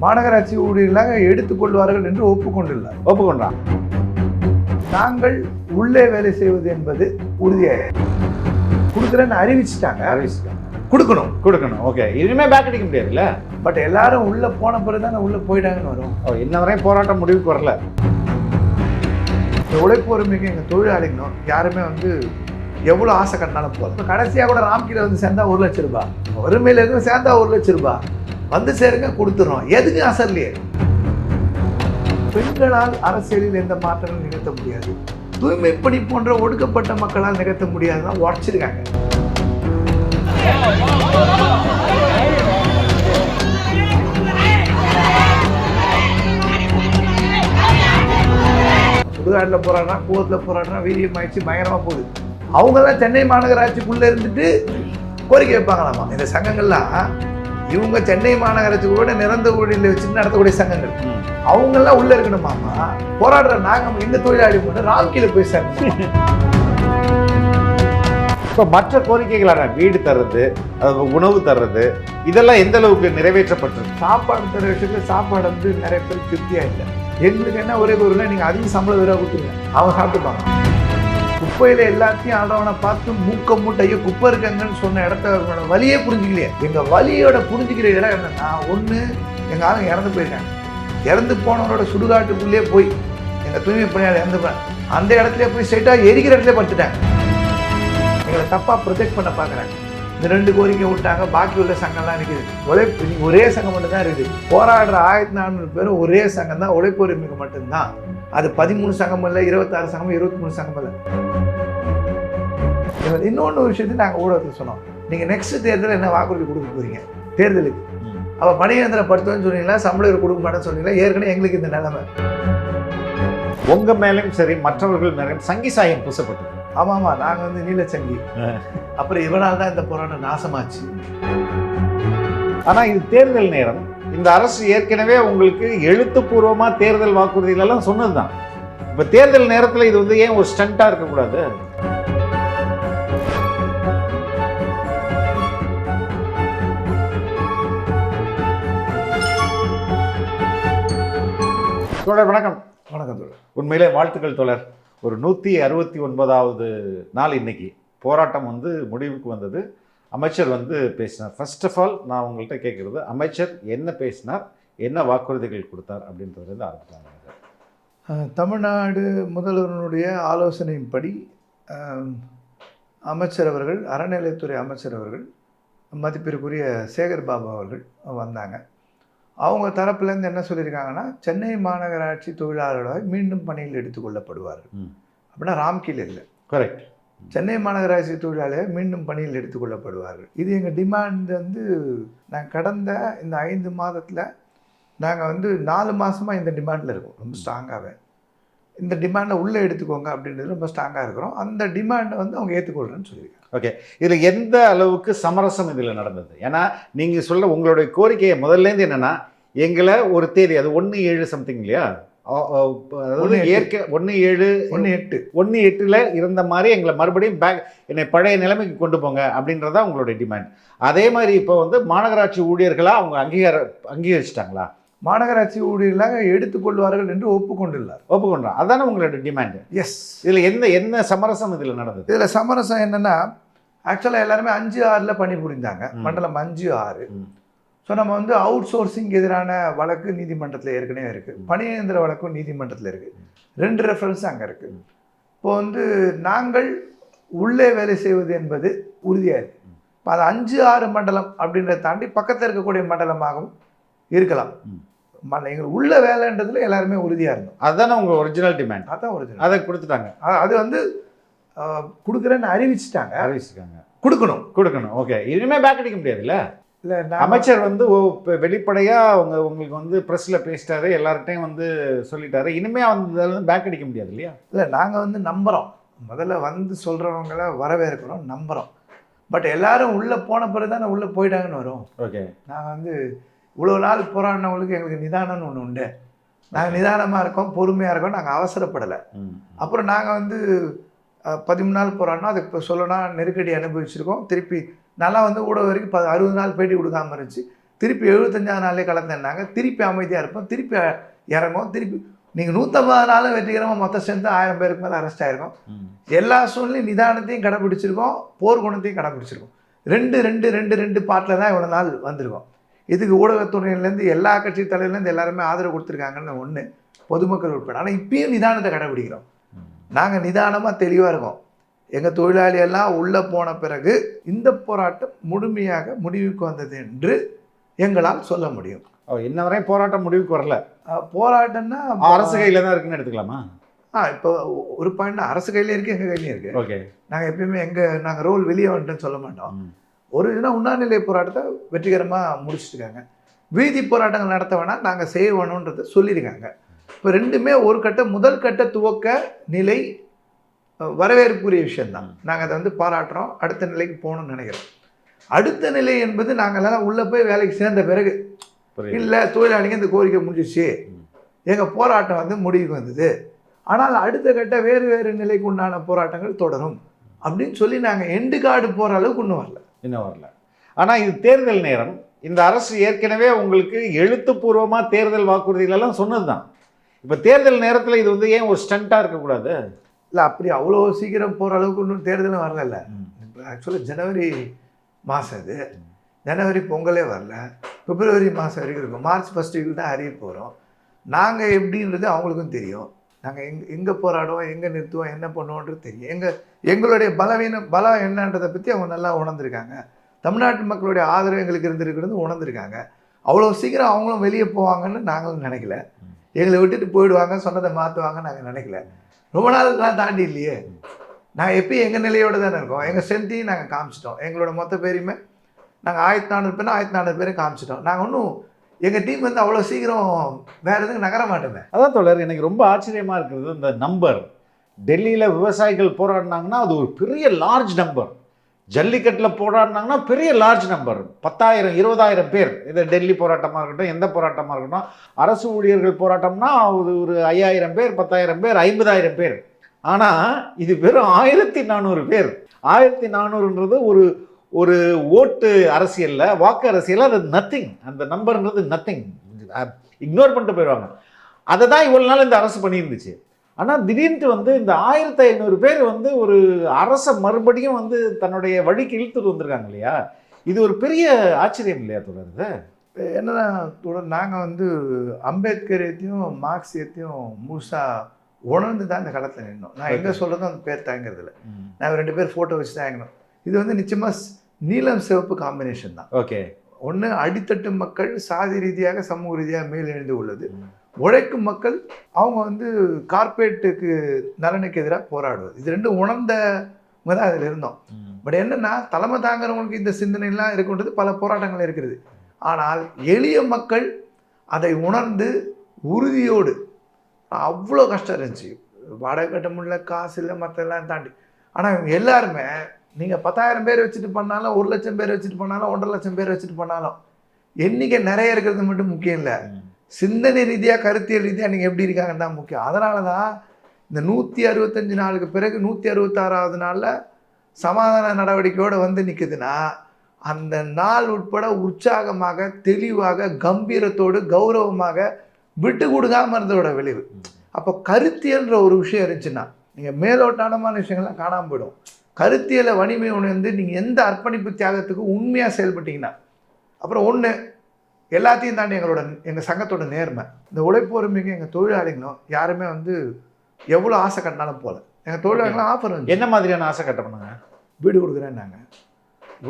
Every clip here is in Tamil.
மாநகராட்சி ஊழியர்களாக எடுத்துக்கொள்வார்கள் என்று ஒப்புக்கொண்டான். நாங்கள் உள்ளே வேலை செய்வது என்பது உறுதியாக கொடுக்குறேன்னு அறிவிச்சிட்டாங்க. கொடுக்கணும். ஓகே, இனிமே பேக் அடிக்க முடியாதுல்ல. பட் எல்லாரும் உள்ள போன பிறகு தானே உள்ள போயிட்டாங்கன்னு வரும். இன்ன வரையும் போராட்டம் முடிவுக்கு வரல. இந்த உழைப்பு உரிமைக்கு எங்கள் தொழிலாளிகளும் யாருமே எவ்வளோ ஆசை கட்டினாலும் போதும். இப்போ கடைசியாக கூட ராம்கீல சேர்ந்தா 1 லட்சம் ரூபாய், வறுமையில் இருக்கு சேர்ந்தா 1 லட்சம் ரூபாய் வந்து சேருங்க கொடுத்துறோம். எதுக்கு அசர்லையே பெண்களால் அரசியலில் எந்த மாற்றங்களும் நிகழ்த்த முடியாது. தூய்மை பணி போன்ற ஒடுக்கப்பட்ட மக்களால் நிகழ்த்த முடியாதுதான் உடச்சிருக்காங்க. சுடுகாட்டில் போராடுறா, கூவத்தில் போராடுறா, வீரியம் ஆயிடுச்சு, பயங்கரமாக போகுது. அவங்கெல்லாம் சென்னை மாநகராட்சிக்குள்ளே இருந்துட்டு கோரிக்கை வைப்பாங்களாமா. இந்த சங்கங்கள்லாம் இவங்க சென்னை மாநகராட்சிகளோட நிரந்தர ஊழியர்களை வச்சுட்டு நடத்தக்கூடிய சங்கங்கள். அவங்கெல்லாம் உள்ளே இருக்கணுமாமா. போராடுற நாங்கள் எங்கள் தொழிலாளி மட்டும் ராம்கீல போய் சேர்க்கணும். இப்போ மற்ற கோரிக்கைகளான வீடு தர்றது, உணவு தர்றது, இதெல்லாம் எந்த அளவுக்கு நிறைவேற்றப்பட்டிருக்கு? சாப்பாடு தர விஷயத்துல சாப்பாடு நிறைய பேர் திருப்தியாக இல்லை. எங்களுக்கு என்ன ஒரே ஒரு நீங்கள் அதிக சம்பளம் வேற கொடுத்துருங்க, அவங்க சாப்பிட்டுப்பாங்க. குப்பையில் எல்லாத்தையும் ஆண்டவனை பார்த்து மூட்டையோ குப்பை இருக்காங்கன்னு சொன்ன இடத்த வலியே புரிஞ்சுக்கலையே. எங்கள் வலியோட புரிஞ்சுக்கிற இடம் என்னன்னா, ஒன்று எங்கள் ஆளுங்க இறந்து போயிருக்காங்க. இறந்து போனவரோட சுடுகாட்டுக்குள்ளேயே போய் எங்கள் தூய்மை பணியாளர் இறந்து போய் அந்த இடத்துல போய் ஸ்ட்ரைட்டாக எரிக்கிற இடத்துல படுத்துட்டாங்க. எங்களை தப்பாக ப்ரொஜெக்ட் பண்ண பார்க்குறாங்க. இந்த 2 கோரிக்கை விட்டாங்க. பாக்கி உள்ள சங்கம்லாம் இருக்குது. ஒரே சங்கம் மட்டும் தான் இருக்குது. போராடுற 1400 பேரும் ஒரே சங்கம் தான், உழைப்பு உரிமைக்கு மட்டும்தான். அது 13 சங்கம் இல்லை, 26 சங்கம், 23 சங்கம் இல்லை. இன்னொன்று விஷயத்தை நாங்கள் ஊடகத்தில் சொன்னோம். நீங்கள் நெக்ஸ்ட் தேர்தலில் என்ன வாக்குறுதி கொடுக்க போகிறீங்க தேர்தலுக்கு? அப்போ பணியந்திரம் படுத்துன்னு சொன்னீங்களா, சம்பளம் கொடுக்க மாட்டேன்னு சொன்னீங்களா? ஏற்கனவே எங்களுக்கு இந்த நிலைமை. உங்கள் மேலேயும் சரி மற்றவர்கள் மேலேயும் சங்கி சாயம் பூசப்பட்டது. ஆமாம், நாங்கள் நீலச்சங்கி. அப்புறம் இவனால் தான் இந்த போராட்டம் நாசமாச்சு. ஆனால் இது தேர்தல் நேரம். இந்த அரசு ஏற்கனவே உங்களுக்கு எழுத்துப்பூர்வமாக தேர்தல் வாக்குறுதிகளெல்லாம் சொன்னது தான். இப்போ தேர்தல் நேரத்தில் இது ஏன் ஒரு ஸ்டண்ட்டாக இருக்கக்கூடாது? தோழர் வணக்கம். வணக்கம் தோழர். உண்மையிலே வாழ்த்துக்கள் தோழர். ஒரு 169வது நாள் இன்னைக்கு போராட்டம் முடிவுக்கு வந்தது. அமைச்சர் பேசினார். ஃபர்ஸ்ட் ஆஃப் ஆல் நான் உங்கள்கிட்ட கேட்குறது, அமைச்சர் என்ன பேசினார், என்ன வாக்குறுதிகள் கொடுத்தார் அப்படின்றது ஆரம்பித்தாங்க. தமிழ்நாடு முதல்வருடைய ஆலோசனையின்படி அமைச்சர் அவர்கள், அறநிலையத்துறை அமைச்சர் அவர்கள், மதிப்பிற்குரிய சேகர் பாபு அவர்கள் வந்தாங்க. அவங்க தரப்புலேருந்து என்ன சொல்லியிருக்காங்கன்னா, சென்னை மாநகராட்சி தொழிலாளர்களாக மீண்டும் பணியில் எடுத்துக்கொள்ளப்படுவார்கள். அப்படின்னா ராம்கீல் இல்லை, கரெக்ட். சென்னை மாநகராட்சி தொழிலாளர்கள் மீண்டும் பணியில் எடுத்துக்கொள்ளப்படுவார்கள். இது எங்கள் டிமாண்ட். நாங்கள் கடந்த இந்த 5 மாதத்தில் நாங்கள் 4 மாதமாக இந்த டிமாண்டில் இருக்கோம். ரொம்ப ஸ்ட்ராங்காகவே இந்த டிமாண்டை உள்ளே எடுத்துக்கோங்க அப்படின்றது ரொம்ப ஸ்ட்ராங்காக இருக்கிறோம். அந்த டிமாண்டை அவங்க ஏற்றுக்கொள்கிறேன்னு சொல்லியிருக்காங்க. ஓகே, இதில் எந்த அளவுக்கு சமரசம் இதில் நடந்தது? ஏன்னா நீங்கள் சொல்ல உங்களுடைய கோரிக்கையை முதல்லேருந்து என்னென்னா, எங்களை ஒரு தேதி, அது 1/7 சம்திங் இல்லையா, அதாவது 1/8 இருந்த மாதிரி எங்களை மறுபடியும் என்னை பழைய நிலைமைக்கு கொண்டு போங்க அப்படின்றதான் உங்களுடைய டிமாண்ட். அதே மாதிரி இப்போ மாநகராட்சி ஊழியர்களாக அவங்க அங்கீகரிச்சிட்டாங்களா? மாநகராட்சி ஊழியர்களாக எடுத்துக்கொள்வார்கள் என்று ஒப்புக்கொண்டார். அதானே உங்களோட டிமாண்டு? எஸ். இதில் என்ன சமரசம் இதில் நடந்தது? இதில் சமரசம் என்னென்னா, ஆக்சுவலாக எல்லாருமே 5/6 பணிபுரிந்தாங்க. மண்டலம் 5/6. ஸோ நம்ம அவுட் சோர்சிங் எதிரான வழக்கு நீதிமன்றத்தில் ஏற்கனவே இருக்குது. பணியந்திர வழக்கும் நீதிமன்றத்தில் இருக்குது. 2 ரெஃபரன்ஸ் அங்கே இருக்குது. இப்போ நாங்கள் உள்ளே வேலை செய்வது என்பது உறுதியாக இருக்குது. இப்போ அது 5/6 மண்டலம் அப்படின்றத தாண்டி பக்கத்தில் இருக்கக்கூடிய மண்டலமாகவும் இருக்கலாம். எங்களுக்கு உள்ள வேலைன்றதுல எல்லாருமே உறுதியாக இருந்தோம். அதுதானே உங்கள் ஒரிஜினல் டிமாண்ட்? அதுதான் ஒரிஜினல். அதை கொடுத்துட்டாங்க. அது கொடுக்குறேன்னு அறிவிச்சிட்டாங்க. கொடுக்கணும். ஓகே, இனிமே பேக் அடிக்க முடியாதுல்ல? இல்லை, அமைச்சர் வெளிப்படையாக உங்களுக்கு ப்ரெஸ்ஸில் பேசிட்டாரு, எல்லார்ட்டையும் சொல்லிட்டாரு. இனிமே பேக் அடிக்க முடியாது இல்லையா? இல்லை, நாங்கள் நம்புகிறோம். முதல்ல சொல்கிறவங்கள வரவேற்கிறோம், நம்புகிறோம். பட் எல்லாரும் உள்ளே போன பிறகு தானே உள்ளே போயிட்டாங்கன்னு வரும். ஓகே, நாங்கள் இவ்வளோ நாள் போராடினவங்களுக்கு எங்களுக்கு நிதானம்னு ஒன்று உண்டு. நாங்கள் நிதானமாக இருக்கோம், பொறுமையாக இருக்கோம், நாங்கள் அவசரப்படலை. அப்புறம் நாங்கள் 13 நாள் போராடினோம். அதுக்கு இப்போ சொல்லணும்னா நெருக்கடி அனுபவிச்சிருக்கோம். திருப்பி நல்லா ஊடகம் வரைக்கும் 60 நாள் பேட்டி கொடுக்காமல் இருந்துச்சு. திருப்பி 75ஆவது நாளே கலந்தேன்னாங்க. திருப்பி அமைதியாக இருப்போம், திருப்பி இறங்கும், திருப்பி நீங்கள் 150 நாளும் வெற்றிகரமாக மொத்தம் சேர்ந்து 1000 பேருக்கு மேலே அரெஸ்ட் ஆகிருக்கோம். எல்லா சூழ்நிலையும் நிதானத்தையும் கடைப்பிடிச்சிருக்கோம், போர்க்குணத்தையும் கடைப்பிடிச்சிருக்கோம். 2 பாட்டில் தான் இவ்வளோ நாள் வந்திருக்கோம். இதுக்கு ஊடகத்துறையிலேருந்து எல்லா கட்சி தலைவர்லேருந்து எல்லாருமே ஆதரவு கொடுத்துருக்காங்கன்னு ஒன்று, பொதுமக்கள் உட்பட. ஆனால் இப்பயும் நிதானத்தை கடைப்பிடிக்கிறோம். நாங்கள் நிதானமாக தெளிவாக இருக்கோம். எங்கள் தொழிலாளியெல்லாம் உள்ளே போன பிறகு இந்த போராட்டம் முழுமையாக முடிவுக்கு வந்தது என்று எங்களால் சொல்ல முடியும். இன்ன வரையும் போராட்டம் முடிவுக்கு வரல. போராட்டம்னா அரசு கையில் தான் இருக்குன்னு எடுத்துக்கலாமா? இப்போ ஒரு பாயிண்ட் அரசு கையிலே இருக்குது, எங்கள் கையிலையும் இருக்குது. ஓகே, நாங்கள் எப்பயுமே நாங்கள் ரோல் வெளியே வந்துட்டோன்னு சொல்ல மாட்டோம். ஒரு இதுனா உண்ணாநிலை போராட்டத்தை வெற்றிகரமாக முடிச்சுட்டுருக்காங்க. வீதி போராட்டங்கள் நடத்த வேணால் நாங்கள் செய்ய வேணுன்றது சொல்லியிருக்காங்க. இப்போ ரெண்டுமே ஒரு முதல் கட்ட துவக்க நிலை வரவேற்புரிய விஷயந்தான். நாங்கள் அதை பாராட்டுறோம். அடுத்த நிலைக்கு போகணும்னு நினைக்கிறோம். அடுத்த நிலை என்பது நாங்கள்லாம் உள்ளே போய் வேலைக்கு சேர்ந்த பிறகு இல்லை, தொழிலாளிங்க இந்த கோரிக்கை முடிஞ்சிச்சு, எங்கள் போராட்டம் முடிவுக்கு வந்தது, ஆனால் அடுத்த கட்ட வேறு வேறு நிலைக்கு உண்டான போராட்டங்கள் தொடரும் அப்படின்னு சொல்லி நாங்கள் எண்டு கார்டு போகிற அளவுக்கு இன்னும் வரல. ஆனால் இது தேர்தல் நேரம். இந்த அரசு ஏற்கனவே உங்களுக்கு எழுத்துப்பூர்வமாக தேர்தல் வாக்குறுதிகளெல்லாம் சொன்னது தான். இப்போ தேர்தல் நேரத்தில் இது ஏன் ஒரு ஸ்டண்ட்டாக இருக்கக்கூடாது? இல்லை, அப்படி அவ்வளோ சீக்கிரம் போகிற அளவுக்கு இன்னும் தேர்தலும் வரல. ஆக்சுவலாக ஜனவரி மாதம் இது, ஜனவரி பொங்கலே வரல, பிப்ரவரி மாதம் வரைக்கும் இருக்கும். மார்ச் 1 வீக் தான் அறிய போகிறோம். நாங்கள் எப்படின்றது அவங்களுக்கும் தெரியும். நாங்கள் எங்கே போராடுவோம், எங்கே நிறுத்துவோம், என்ன பண்ணுவோன்றது தெரியும். எங்களுடைய பலம் என்னன்றதை பற்றி அவங்க நல்லா உணர்ந்துருக்காங்க. தமிழ்நாட்டு மக்களுடைய ஆதரவு எங்களுக்கு இருந்திருக்கிறது உணர்ந்துருக்காங்க. அவ்வளோ சீக்கிரம் அவங்களும் வெளியே போவாங்கன்னு நாங்களும் நினைக்கல. எங்களை விட்டுட்டு போயிடுவாங்க, சொன்னதை மாற்றுவாங்கன்னு நாங்கள் நினைக்கல. ரொம்ப நாளுக்கெல்லாம் தாண்டி இல்லையே. நாங்கள் எப்பயும் எங்கள் நிலையோடு தானே இருக்கோம். எங்கள் ஸ்ட்ரென்த்தையும் நாங்கள் காமிச்சிட்டோம். எங்களோட மொத்த பேரையுமே நாங்கள் 1400 பேர் 1400 பேரும் காமிச்சிட்டோம். நாங்கள் ஒன்றும் எங்கள் டீம் அவ்வளோ சீக்கிரம் வேறு எதுவும் நகர மாட்டோமே. அதான் தோழர், எனக்கு ரொம்ப ஆச்சரியமாக இருக்கிறது இந்த நம்பர். டெல்லியில் விவசாயிகள் போராடினாங்கன்னா அது ஒரு பெரிய லார்ஜ் நம்பர். ஜல்லிக்கட்டில் போராடினாங்கன்னா பெரிய லார்ஜ் நம்பர், 10,000 20,000 பேர். இது டெல்லி போராட்டமாக இருக்கட்டும், எந்த போராட்டமாக இருக்கட்டும். அரசு ஊழியர்கள் போராட்டம்னா அது ஒரு 5,000 பேர், 10,000 பேர், 50,000 பேர். ஆனால் இது வெறும் 1,400 பேர். 1,400ன்றது ஒரு ஓட்டு அரசியலில், வாக்கு அரசியலில் அது நத்திங். அந்த நம்பர்ன்றது நத்திங், இக்னோர் பண்ணிட்டு போயிடுவாங்க. அதை தான் இவ்வளோ நாள் இந்த அரசு பண்ணியிருந்துச்சு. ஆனால் திடீர்னு இந்த 1,500 பேர் ஒரு அரசை மறுபடியும் தன்னுடைய வழிக்கு இழுத்துட்டு வந்திருக்காங்க இல்லையா? இது ஒரு பெரிய ஆச்சரியம் இல்லையா தொடருது? என்னன்னா தொடர், நாங்கள் அம்பேத்கரையத்தையும் மார்க்சியத்தையும் முழுசாக உணர்ந்து தான் இந்த களத்தில் நின்னோம். நான் எங்கே சொல்கிறதும் அந்த பேர் தாங்கிறதுல. நாங்கள் 2 பேர் ஃபோட்டோ வச்சு தாங்கினோம். இது நிச்சயமாக நீலம் சிவப்பு காம்பினேஷன் தான். ஓகே, ஒன்று அடித்தட்டு மக்கள் சாதி ரீதியாக சமூக ரீதியாக மேலெழுந்து உள்ளது. உழைக்கும் மக்கள் அவங்க கார்பரேட்டுக்கு நலனுக்கு எதிராக போராடுவது. இது ரெண்டும் உணர்ந்தவங்க தான் அதில் இருந்தோம். பட் என்னென்னா, தலைமை தாங்கிறவங்களுக்கு இந்த சிந்தனைலாம் இருக்குன்றது பல போராட்டங்கள் இருக்கிறது. ஆனால் எளிய மக்கள் அதை உணர்ந்து உறுதியோடு, அவ்வளோ கஷ்டம் இருந்துச்சு, வாடகை கட்ட முடியல, காசு இல்லை, மற்றெல்லாம் தாண்டி. ஆனால் இவங்க எல்லாருமே நீங்கள் 10,000 பேர் வச்சுட்டு பண்ணாலும், 1,00,000 பேர் வச்சுட்டு பண்ணாலும், 1,50,000 பேர் வச்சுட்டு பண்ணாலும் எண்ணிக்கை நிறைய இருக்கிறது மட்டும் முக்கியம் இல்லை. சிந்தனை ரீதியாக, கருத்தியல் ரீதியாக நீங்கள் எப்படி இருக்காங்கன்னு தான் முக்கியம். அதனால தான் இந்த 165 நாளுக்கு பிறகு 166வது நாளில் சமாதான நடவடிக்கையோடு நிற்குதுன்னா, அந்த நாள் உட்பட உற்சாகமாக, தெளிவாக, கம்பீரத்தோடு, கௌரவமாக விட்டு கொடுக்காமல் இருந்ததோட விளைவு. அப்போ கருத்தியல்ன்ற ஒரு விஷயம் இருந்துச்சுன்னா, நீங்கள் மேலோட்டானமான விஷயங்கள்லாம் காணாமல் போயிடும். கருத்தியலை வலிமை உணர்ந்து நீங்கள் எந்த அர்ப்பணிப்பு தியாகத்துக்கு உண்மையாக செயல்பட்டீங்கன்னா, அப்புறம் ஒன்று எல்லாத்தையும் தாண்டி எங்கள் சங்கத்தோட நேர்மை, இந்த உழைப்பு வறுமைக்கு எங்கள் தொழிலாளிகளும் யாருமே எவ்வளோ ஆசை கட்டினாலும் போல. எங்கள் தொழிலாளிகளும் ஆஃபர் வந்து என்ன மாதிரியான ஆசை கட்ட பண்ணுங்க? வீடு கொடுக்குறேன். நாங்கள்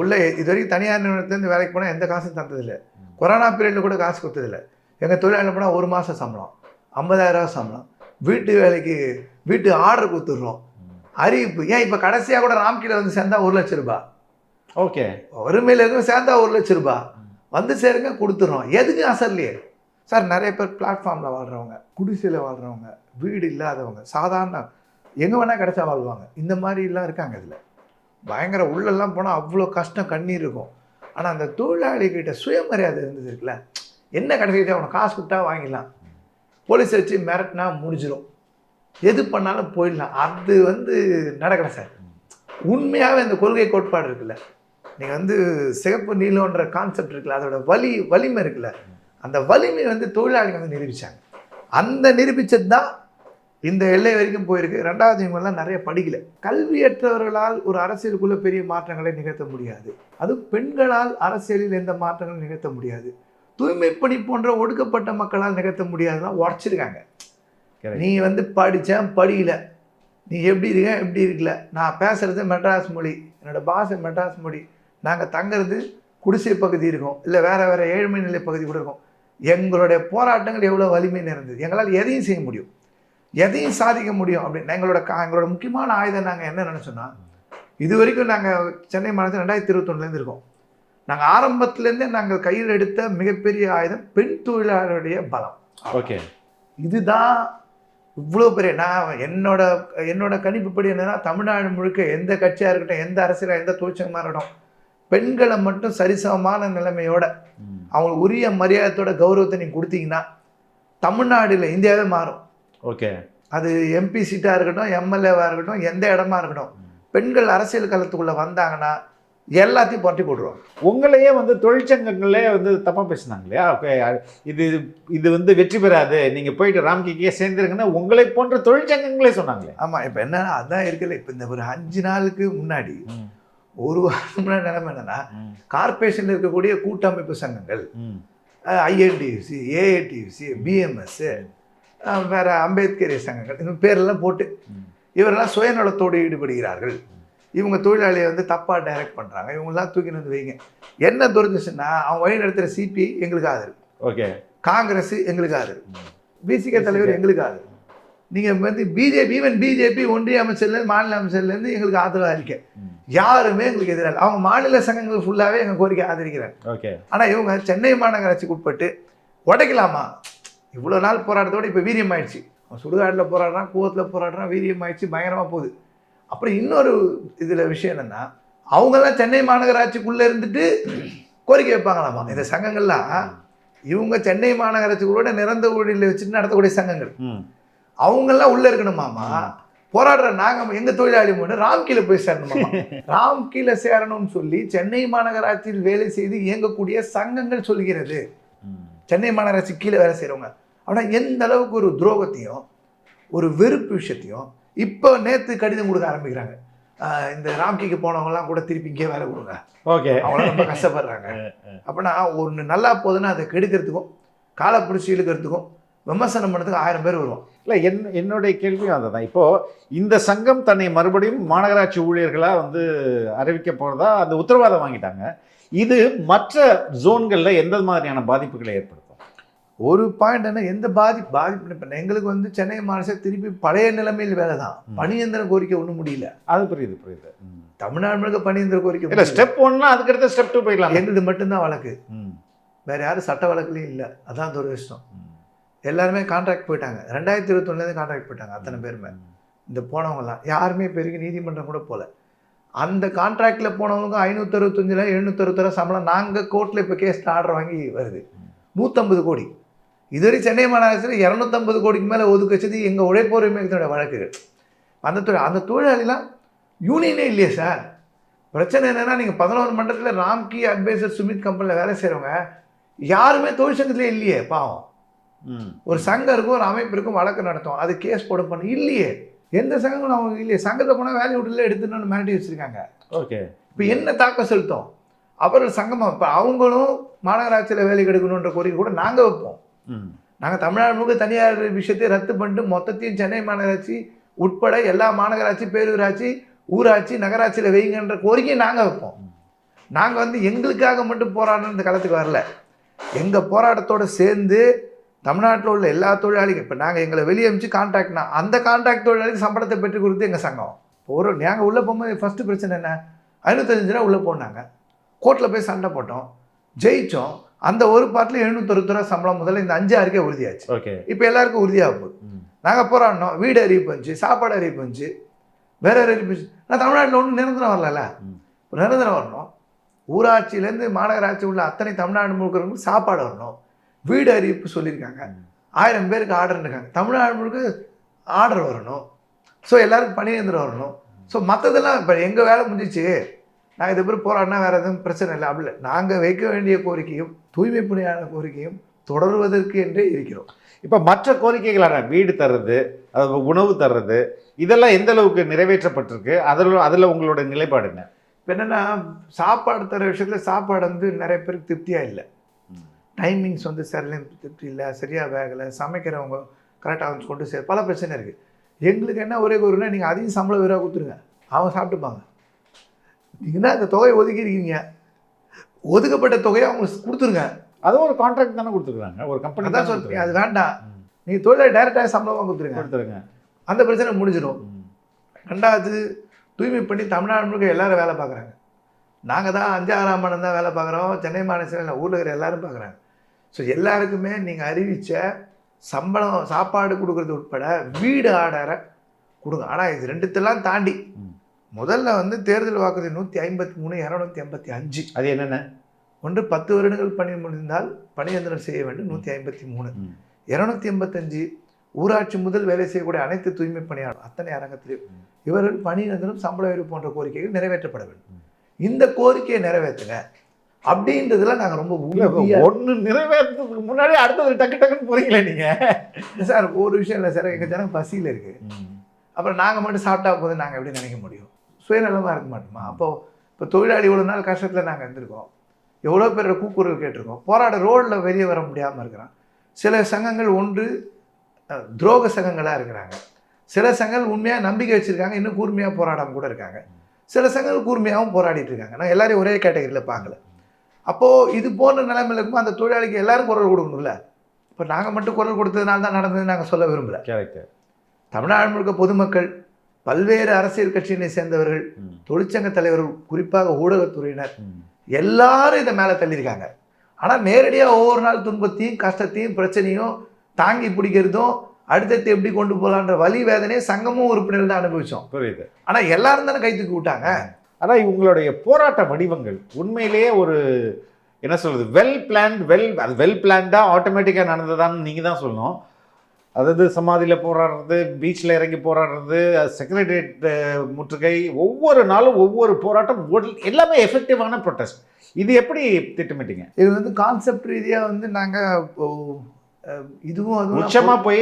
உள்ள இது வரைக்கும் தனியார் நிறுவனத்துலேருந்து வேலைக்கு போனால் எந்த காசும் தந்ததில்லை. கொரோனா பீரியடில் கூட காசு கொடுத்ததில்லை. எங்கள் தொழிலாளி போனால் 1 மாதம் சம்பளம், 50,000 சம்பளம், வீட்டு வேலைக்கு வீட்டு ஆர்டர் கொடுத்துட்றோம், அறிவிப்பு. ஏன் இப்போ கடைசியாக கூட ராம்கீழ சேர்ந்தா 1,00,000 ரூபாய். ஓகே, வறுமையில் எதுவும் சேர்ந்தா 1,00,000 ரூபாய் சேருங்க, கொடுத்துட்றோம். எதுக்கும் அசர்லையே சார். நிறைய பேர் பிளாட்ஃபார்மில் வாழ்கிறவங்க, குடிசையில் வாழ்கிறவங்க, வீடு இல்லாதவங்க, சாதாரண எங்கே வேணால் கிடைச்சா வாழ்வாங்க. இந்த மாதிரிலாம் இருக்காங்க. இதில் பயங்கர உள்ளெல்லாம் போனால் அவ்வளோ கஷ்டம், கண்ணீர் இருக்கும். ஆனால் அந்த தொழிலாளிகிட்ட சுயமரியாதை இருந்தது இருக்குல்ல. என்ன கிடைக்கிட்டு அவனை காசு கொடுத்தா வாங்கிடலாம், போலீஸ் வச்சு மிரட்டினா முடிஞ்சிடும், எது பண்ணாலும் போயிடலாம். அது நடக்கலை சார். உண்மையாகவே இந்த கொள்கை கோட்பாடு இருக்குல்ல, நீங்கள் வந்து சிகப்பு நீலம்ன்ற கான்செப்ட் இருக்குல்ல, அதோட வலிமை இருக்குல்ல, அந்த வலிமை வந்து தொழிலாளிகள் வந்து நிரூபித்தாங்க. அந்த நிரூபித்தது தான் இந்த எல்லை வரைக்கும் போயிருக்கு. ரெண்டாவது, இவங்கெல்லாம் நிறைய படிக்கல. கல்வியற்றவர்களால் ஒரு அரசியலுக்குள்ளே பெரிய மாற்றங்களை நிகழ்த்த முடியாது. அதுவும் பெண்களால் அரசியலில் எந்த மாற்றங்களும் நிகழ்த்த முடியாது. தூய்மை பணி போன்ற ஒடுக்கப்பட்ட மக்களால் நிகழ்த்த முடியாதுதான் உடச்சிருக்காங்க. நீ வந்து படித்தேன் படிக்கல, நீ எப்படி இருக்க எப்படி இருக்கல, நான் பேசுகிறது மெட்ராஸ் மொழி, என்னோடய பாஷை மெட்ராஸ் மொழி, நாங்கள் தங்குறது குடிசை பகுதி இருக்கும், இல்லை வேறு ஏழ்மை நிலை பகுதி கூட இருக்கும். எங்களுடைய போராட்டங்கள் எவ்வளோ வலிமை நிறைந்தது. எங்களால் எதையும் செய்ய முடியும், எதையும் சாதிக்க முடியும் அப்படின்னு எங்களோட முக்கியமான ஆயுதம். நாங்கள் என்ன நினச்சோன்னா, இது வரைக்கும் நாங்கள் சென்னை மாநிலத்தில் 2021 இருக்கோம். நாங்கள் ஆரம்பத்துலேருந்தே நாங்கள் கையில் எடுத்த மிகப்பெரிய ஆயுதம் பெண் தொழிலாளருடைய பலம். ஓகே, இதுதான் இவ்வளோ பெரிய. நான் என்னோட கணிப்புப்படி என்னன்னா, தமிழ்நாடு முழுக்க எந்த கட்சியாக இருக்கட்டும், எந்த அரசியலாக, எந்த தொழிற்சங்கமாக இருக்கட்டும், பெண்களை மட்டும் சரிசமமான நிலைமையோட அவங்களுக்கு உரிய மரியாதையோட கௌரவத்தை நீங்கள் கொடுத்தீங்கன்னா தமிழ்நாடுல இந்தியாவே மாறும். ஓகே, அது எம்பி சீட்டாக இருக்கட்டும், எம்எல்ஏவாக இருக்கட்டும், எந்த இடமா இருக்கட்டும், பெண்கள் அரசியல் களத்துக்குள்ளே வந்தாங்கன்னா எல்லாத்தையும் புரட்டி போட்டுருவாங்க. உங்களையே வந்து தொழிற்சங்கங்களே வந்து தப்பாக பேசினாங்க இல்லையா? ஓகே, இது வந்து வெற்றி பெறாது, நீங்கள் போயிட்டு ராம்கிக்கே சேர்ந்துருங்கன்னா உங்களை போன்ற தொழிற்சங்கங்களே சொன்னாங்களே. ஆமாம், இப்போ என்னன்னா அதான் இருக்குல்ல. இப்போ இந்த ஒரு 5 நாளுக்கு முன்னாடி, ஒரு வாரம் முன்னாடி நிலைமை என்னன்னா, கார்பரேஷனில் இருக்கக்கூடிய கூட்டமைப்பு சங்கங்கள், ஐஎன்டியூசி, ஏஐடியூசி, பிஎம்எஸ், வேற அம்பேத்கரிய சங்கங்கள், இந்த பேரெல்லாம் போட்டு இவரெல்லாம் சுயநலத்தோடு ஈடுபடுகிறார்கள், இவங்க தொழிலாளியை வந்து தப்பாக டைரக்ட் பண்ணுறாங்க, இவங்கெல்லாம் தூக்கின்னு வந்து வைங்க. என்ன தெரிஞ்சிச்சுன்னா, அவங்க வழி நடத்துகிற சிபி எங்களுக்கு ஆதரவு, ஓகே, காங்கிரஸ் எங்களுக்கு ஆதரவு, பிசிகே தலைவர் எங்களுக்கு ஆதரவு, நீங்கள் வந்து பிஜேபி, ஈவன் பிஜேபி ஒன்றிய அமைச்சர்லேருந்து மாநில அமைச்சர்லேருந்து எங்களுக்கு ஆதரவாக இருக்க, யாருமே எங்களுக்கு எதிராக. அவங்க மாநில சங்கங்கள் ஃபுல்லாகவே எங்கள் கோரிக்கை ஆதரிக்கிறாங்க. ஓகே, ஆனால் இவங்க சென்னை மாநகராட்சிக்கு உட்பட்டு உடைக்கலாமா, இவ்வளோ நாள் போராட்டத்தோடு இப்போ வீரியம் ஆயிடுச்சு. அவன் சுடுகாட்டில் போராடுறான், கூவத்தில் போராடுறான், வீரியம் ஆயிடுச்சு, பயங்கரமாக போகுது. அப்புறம் இன்னொரு இதில் விஷயம் என்னென்னா, அவங்கெல்லாம் சென்னை மாநகராட்சிக்குள்ளே இருந்துட்டு கோரிக்கை வைப்பாங்களாமா. இந்த சங்கங்கள்லாம் இவங்க சென்னை மாநகராட்சிக்குள்ளோட நிரந்தர ஊழியர்களை வச்சுட்டு நடத்தக்கூடிய சங்கங்கள், அவங்கெல்லாம் உள்ளே இருக்கணுமாமா. போராடுற நாங்கள் எங்கள் தொழிலாளி மூணு ராம்கீழ போய் சேரணுமாமா. ராம்கீழ சேரணும்னு சொல்லி சென்னை மாநகராட்சியில் வேலை செய்து இயங்கக்கூடிய சங்கங்கள் சொல்கிறது. சென்னை மாநகராட்சி கீழே வேலை செய்கிறவங்க. ஆனால் எந்த அளவுக்கு ஒரு துரோகத்தையும் ஒரு வெறுப்பு விஷயத்தையும் இப்போ நேற்று கடிதம் கொடுக்க ஆரம்பிக்கிறாங்க. இந்த ராம்கிக்கு போனவங்கலாம் கூட திருப்பி இங்கே வேலை கொடுங்க, ஓகே, அவங்களாம் ரொம்ப கஷ்டப்படுறாங்க. அப்படின்னா ஒன்று நல்லா போகுதுன்னா அதை கெடுக்கிறதுக்கும் காலை பிடிச்சி இழுக்கிறதுக்கும் விமர்சனம் பண்ணுறதுக்கு 1000 பேர் வருவோம். இல்லை, என்னுடைய கேள்வியும் அதை தான். இப்போது இந்த சங்கம் தன்னை மறுபடியும் மாநகராட்சி ஊழியர்களாக வந்து அறிவிக்க போகிறதா அந்த உத்தரவாதம் வாங்கிட்டாங்க. இது மற்ற ஜோன்களில் எந்த மாதிரியான பாதிப்புகளை ஏற்படுத்தும்? ஒரு பாயிண்ட் என்ன, எந்த பாதிப்பு எங்களுக்கு வந்து சென்னை மாநகராட்சி திருப்பி பழைய நிலைமையில் வேலை தான். பணியந்திர கோரிக்கை ஒன்றும் முடியல. அது புரியுது. தமிழ்நாடு முழுக்க பணியந்திர கோரிக்கை இல்லை. ஸ்டெப் 1 அதுக்கடுத்த ஸ்டெப் 2 போயிடலாம். எங்களுக்கு மட்டும்தான் வழக்கு, வேறு யாரும் சட்ட வழக்குலையும் இல்லை. அதான் ஒரு விஷயம். எல்லாருமே கான்ட்ராக்ட் போயிட்டாங்க. 2021 கான்ட்ராக்ட் போயிட்டாங்க அத்தனை பேருமே. இந்த போனவங்கலாம் யாருமே பெருகி நீதிமன்றம் கூட போகல. அந்த கான்ட்ராக்டில் போனவங்க 565 760 சம்பளம். நாங்கள் கோர்ட்டில் இப்போ கேஸில் ஆர்டர் வாங்கி வருது 150 கோடி. இதுவரை சென்னை மாநகராட்சியில் 250 கோடிக்கு மேலே ஒதுக்க வச்சது எங்கள் உழைப்போர் உரிமைகளோட வழக்குகள். அந்த தொழிலாளிலாம் யூனியனே இல்லையே சார். பிரச்சனை என்னென்னா, நீங்கள் 11 மண்டலத்தில் ராம்கி அட்வைசர் சுமித் கம்பெனியில் வேலை செய்கிறவங்க யாருமே தொழிற்சங்கத்திலே இல்லையே. பாவம். ஒரு சங்கம் இருக்கும், ஒரு அமைப்பு இருக்கும், வழக்கு நடத்தும், அது கேஸ் போட பண்ண இல்லையே. எந்த சங்கங்களும் அவங்க இல்லையே. சங்கத்தை போனால் வேலையை விட்டுல எடுத்துன்னு மிரட்டி வச்சுருக்காங்க. ஓகே, இப்போ என்ன தாக்கம் செலுத்தும்? அப்புறம் சங்கமாக இப்போ அவங்களும் மாநகராட்சியில் வேலை கிடைக்கணுன்ற கோரிக்கை கூட நாங்கள் வைப்போம். நாங்கள் தமிழ்நாடு முழுக்க தனியார் விஷயத்தை ரத்து பண்ணிட்டு மொத்தத்தையும் சென்னை மாநகராட்சி உட்பட எல்லா மாநகராட்சி, பேரூராட்சி, ஊராட்சி, நகராட்சியில் வைங்கன்ற கோரிக்கையை நாங்கள் வைப்போம். நாங்கள் வந்து எங்களுக்காக மட்டும் போராடணும் இந்த காலத்துக்கு வரல. எங்கள் போராட்டத்தோடு சேர்ந்து தமிழ்நாட்டில் உள்ள எல்லா தொழிலாளிகள், இப்போ நாங்கள் எங்களை வெளியே அனுப்பிச்சு கான்ட்ராக்ட்னா அந்த கான்ட்ராக்ட் தொழிலாளிக்கு சம்பளத்தை பெற்று கொடுத்து எங்கள் சங்கம். ஒரு நாங்கள் உள்ளே போகும்போது ஃபஸ்ட்டு பிரச்சனை என்ன, 555 ரூபா உள்ளே போனாங்க. கோர்ட்டில் போய் சண்டை போட்டோம், ஜெயித்தோம். அந்த ஒரு பார்ட்டில் 760 ரூபா சம்பளம் முதல்ல இந்த 5-6 உறுதியாச்சு. ஓகே, இப்போ எல்லாருக்கும் உறுதியாக போகுது. நாங்கள் போராடினோம், வீடு அறிவிப்பு வந்துச்சு, சாப்பாடு அறிவிப்பு வந்துச்சு, வேற அறிவிப்பு. ஆனால் தமிழ்நாட்டில் ஒன்றும் நிரந்தரம் வரல. நிரந்தரம் வரணும். ஊராட்சியிலேருந்து மாநகராட்சி உள்ள அத்தனை தமிழ்நாடு முழுக்கிறவங்களுக்கு சாப்பாடு வரணும். வீடு அறிவிப்பு சொல்லியிருக்காங்க. 1000 பேருக்கு ஆர்டர் இருக்காங்க. தமிழ்நாடு முழுக்க ஆர்டர் வரணும். ஸோ எல்லாருக்கும் பணியந்திரம் வரணும். ஸோ மற்றதெல்லாம் இப்போ எங்கள் வேலை முடிஞ்சிச்சு, நாங்கள் இதை பேர் போராடினா வேறு எதுவும் பிரச்சனை இல்லை. அப்படி இல்லை. நாங்கள் வைக்க வேண்டிய கோரிக்கையும் தூய்மை பணியாளர் கோரிக்கையும் தொடர்வதற்கு என்றே இருக்கிறோம். இப்போ மற்ற கோரிக்கைகளான வீடு தர்றது, அது உணவு தர்றது, இதெல்லாம் எந்த அளவுக்கு நிறைவேற்றப்பட்டிருக்கு? அதில் உங்களோட நிலைப்பாடு என்ன? இப்போ என்னென்னா, சாப்பாடு தர விஷயத்தில் சாப்பாடு வந்து நிறைய பேருக்கு திருப்தியாக இல்லை. டைமிங்ஸ் வந்து சரியில்லை, திருப்தி இல்லை, சரியாக வேகலை, சமைக்கிறவங்க கரெக்டாக வந்து கொண்டு பல பிரச்சனை இருக்குது. எங்களுக்கு என்ன ஒரே கோரிக்கைனா, நீங்கள் அதிகம் சம்பள வீராக கொடுத்துருங்க, அவங்க சாப்பிட்டுப்பாங்க. நீங்கள் தான் இந்த தொகையை ஒதுக்கியிருக்கீங்க, ஒதுக்கப்பட்ட தொகையை அவங்களுக்கு கொடுத்துருங்க. அதுவும் ஒரு கான்ட்ராக்ட் தானே கொடுத்துருக்காங்க, ஒரு கம்பெனி தான் சொல்லுங்க. அது வேண்டாம், நீங்கள் தொழிலாளி டைரெக்டாக சம்பளமாக கொடுத்துருங்க, அந்த பிரச்சனை முடிஞ்சிடும். ரெண்டாவது, தூய்மை பண்ணி தமிழ்நாடு முழுக்க எல்லோரும் வேலை பார்க்குறாங்க. நாங்கள் தான் 5-6 மணி தான் வேலை பார்க்குறோம், சென்னை மாநிலத்தில் ஊரில் இருக்கிற எல்லோரும் பார்க்குறாங்க. ஸோ எல்லாருக்குமே நீங்கள் அறிவித்த சம்பளம், சாப்பாடு கொடுக்குறது உட்பட வீடு ஆர்டரை கொடுங்க. ஆனால் இது ரெண்டுத்தெல்லாம் தாண்டி முதல்ல வந்து தேர்தல் வாக்குறுதி 153, 285. அது என்னென்ன? ஒன்று 10 வருடங்கள் பணி முடிந்தால் பணியந்திரம் செய்ய வேண்டும் 153. 285 ஊராட்சி முதல் வேலை செய்யக்கூடிய அனைத்து தூய்மை பணியாளர் அத்தனை அரங்கத்திலும் இவர்கள் பணியந்திரம், சம்பள உயர்வு போன்ற கோரிக்கைகள் நிறைவேற்றப்பட வேண்டும். இந்த கோரிக்கையை நிறைவேற்றுங்க அப்படின்றதுல நாங்கள் ரொம்ப ஒன்று நிறைவேற்றதுக்கு முன்னாடி அடுத்தது டக்கு டக்குன்னு போறீங்களே நீங்கள். சார் ஒரு விஷயம் இல்லை சார், எங்கள் ஜனம் பசியில் இருக்குது. அப்புறம் நாங்கள் மட்டும் சாப்பிட்டா போதும் நாங்கள் எப்படி நினைக்க முடியும்? சுயநலமாக இருக்க மாட்டோமா? இப்போ தொழிலாளி இவ்வளோ நாள் கஷ்டத்தில் நாங்கள் இருந்திருக்கோம், எவ்வளோ பேரோட கூக்குரல் கேட்டிருக்கோம், போராட ரோடில் வெளியே வர முடியாமல் இருக்கிறான். சில சங்கங்கள் ஒன்று துரோக சங்கங்களாக இருக்கிறாங்க, சில சங்கங்கள் உண்மையாக நம்பிக்கை வச்சுருக்காங்க, இன்னும் கூர்மையாக போராடாமல் கூட இருக்காங்க, சில சங்கங்கள் கூர்மையாகவும் போராடிட்டு இருக்காங்க. நான் எல்லாரையும் ஒரே கேட்டகரியில் பார்க்கல. அப்போது இது போன்ற நிலைமையில் இருக்கும்போது அந்த தொழிலாளிக்கு எல்லாரும் குரல் கொடுக்கணும்ல. இப்போ நாங்கள் மட்டும் குரல் கொடுத்ததுனால தான் நடந்ததுன்னு நாங்கள் சொல்ல விரும்பலை. தமிழ்நாடு முழுக்க பொதுமக்கள், பல்வேறு அரசியல் கட்சியினை சேர்ந்தவர்கள், தொழிற்சங்க தலைவர்கள், குறிப்பாக ஊடகத்துறையினர் எல்லாரும் இதை மேலே தள்ளியிருக்காங்க. ஆனால் நேரடியாக ஒவ்வொரு நாள் துன்பத்தையும் கஷ்டத்தையும் பிரச்சனையும் தாங்கி பிடிக்கிறதும் அடுத்தடுத்து எப்படி கொண்டு போகலான்ற வலி வேதனையை சங்கமும் உறுப்பினர்கள் தான் அனுபவித்தோம். புரியுது. ஆனால் எல்லாரும் தானே கை தூக்கி விட்டாங்க. ஆனால் இவங்களுடைய போராட்ட வடிவங்கள் உண்மையிலேயே ஒரு என்ன சொல்கிறது, வெல் பிளான்டாக ஆட்டோமேட்டிக்காக நடந்ததான்னு நீங்கள் தான் சொல்லணும். அதாவது சமாதியில் போராடுறது, பீச்சில் இறங்கி போராடுறது, செக்ரட்டரியேட் முற்றுகை, ஒவ்வொரு நாளும் ஒவ்வொரு போராட்டம், எல்லாமே எஃபெக்டிவான ப்ரொட்டஸ்ட். இது எப்படி திட்டமிட்டீங்க? இது வந்து கான்செப்ட் ரீதியாக வந்து நாங்கள் இதுவும் அது உச்சமாக போய்